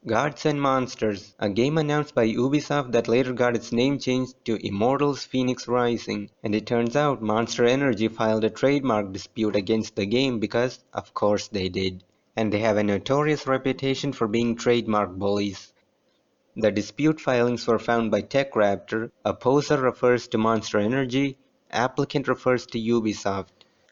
Gods and Monsters, a game announced by Ubisoft that later got its name changed to Immortals Fenyx Rising, and it turns out Monster Energy filed a trademark dispute against the game because, of course they did, and they have a notorious reputation for being trademark bullies. The dispute filings were found by TechRaptor, opposer refers to Monster Energy, applicant refers to Ubisoft.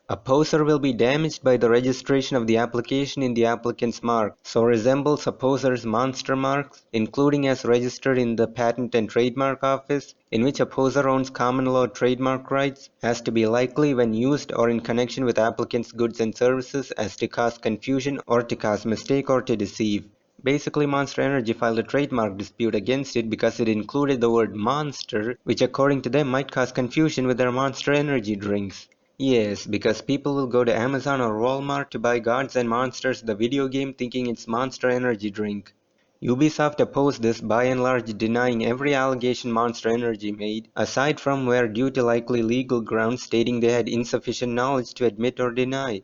Opposer will be damaged by the registration of the application in the applicant's mark, so resembles opposer's monster marks, including as registered in the Patent and Trademark Office, in which opposer owns common law trademark rights, has to be likely when used or in connection with applicant's goods and services as to cause confusion or to cause mistake or to deceive. Basically, Monster Energy filed a trademark dispute against it because it included the word monster, which according to them might cause confusion with their Monster Energy drinks. Yes, because people will go to Amazon or Walmart to buy Gods and Monsters the video game thinking it's Monster Energy drink. Ubisoft opposed this by and large denying every allegation Monster Energy made, aside from where due to likely legal grounds stating they had insufficient knowledge to admit or deny.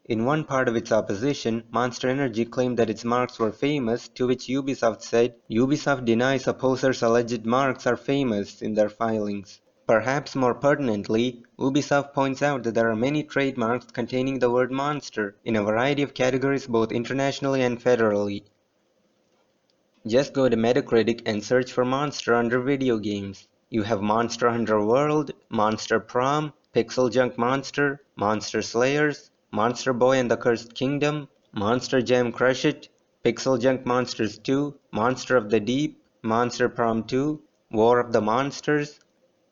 In one part of its opposition, Monster Energy claimed that its marks were famous, to which Ubisoft said, Ubisoft denies opposers' alleged marks are famous in their filings. Perhaps more pertinently, Ubisoft points out that there are many trademarks containing the word monster in a variety of categories both internationally and federally. Just go to Metacritic and search for monster under video games. You have Monster Hunter World, Monster Prom, Pixel Junk Monster, Monster Slayers, Monster Boy and the Cursed Kingdom, Monster Jam Crush It, Pixel Junk Monsters 2, Monster of the Deep, Monster Prom 2, War of the Monsters.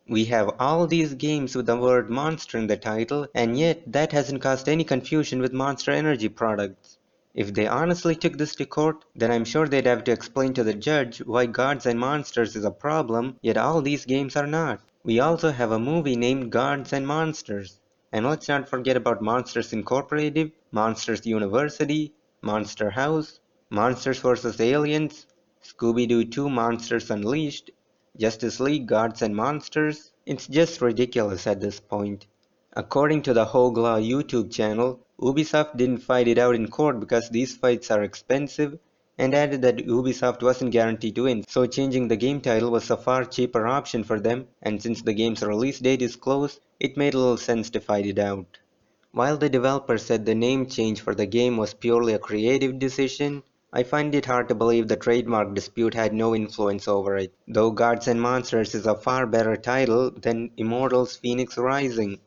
We have all these games with the word monster in the title, and yet that hasn't caused any confusion with Monster Energy products. If they honestly took this to court, then I'm sure they'd have to explain to the judge why Gods and Monsters is a problem, yet all these games are not. We also have a movie named Gods and Monsters. And let's not forget about Monsters Incorporated, Monsters University, Monster House, Monsters vs. Aliens, Scooby-Doo 2 Monsters Unleashed, Justice League Gods and Monsters. It's just ridiculous at this point. According to the Hoglaw YouTube channel, Ubisoft didn't fight it out in court because these fights are expensive, and added that Ubisoft wasn't guaranteed to win, so changing the game title was a far cheaper option for them, and since the game's release date is close, it made little sense to fight it out. While the developer said the name change for the game was purely a creative decision, I find it hard to believe the trademark dispute had no influence over it, though Gods and Monsters is a far better title than Immortals Fenyx Rising.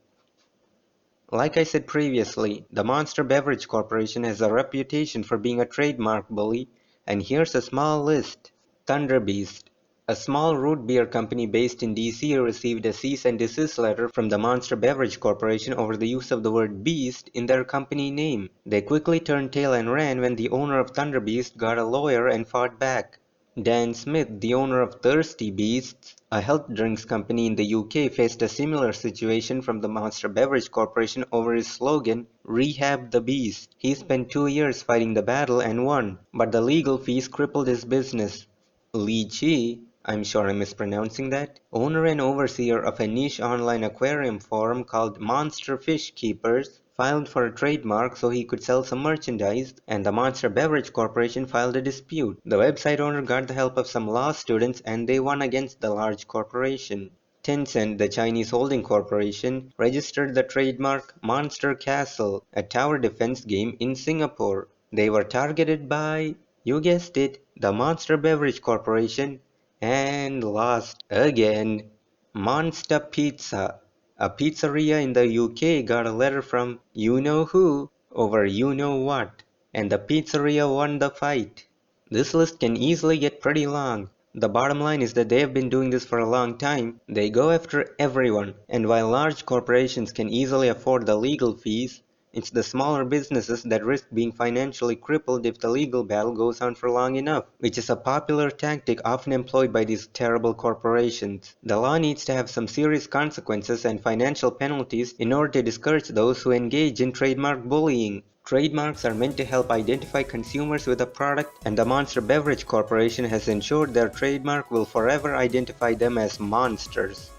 Like I said previously, the Monster Beverage Corporation has a reputation for being a trademark bully, and here's a small list. Thunder Beast. A small root beer company based in DC received a cease and desist letter from the Monster Beverage Corporation over the use of the word beast in their company name. They quickly turned tail and ran when the owner of Thunder Beast got a lawyer and fought back. Dan Smith, the owner of Thirsty Beasts, a health drinks company in the UK, faced a similar situation from the Monster Beverage Corporation over his slogan, Rehab the Beast. He spent 2 years fighting the battle and won, but the legal fees crippled his business. Li Chi, I'm sure I'm mispronouncing that, owner and overseer of a niche online aquarium forum called Monster Fish Keepers, filed for a trademark so he could sell some merchandise, and the Monster Beverage Corporation filed a dispute. The website owner got the help of some law students and they won against the large corporation. Tencent, the Chinese holding corporation, registered the trademark Monster Castle, a tower defense game in Singapore. They were targeted by, you guessed it, the Monster Beverage Corporation, and lost again. Monster Pizza. A pizzeria in the UK got a letter from you-know-who over you-know-what, and the pizzeria won the fight. This list can easily get pretty long. The bottom line is that they have been doing this for a long time. They go after everyone, and while large corporations can easily afford the legal fees, it's the smaller businesses that risk being financially crippled if the legal battle goes on for long enough, which is a popular tactic often employed by these terrible corporations. The law needs to have some serious consequences and financial penalties in order to discourage those who engage in trademark bullying. Trademarks are meant to help identify consumers with a product, and the Monster Beverage Corporation has ensured their trademark will forever identify them as monsters.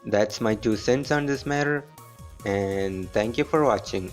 That's my 2 cents on this matter, and thank you for watching.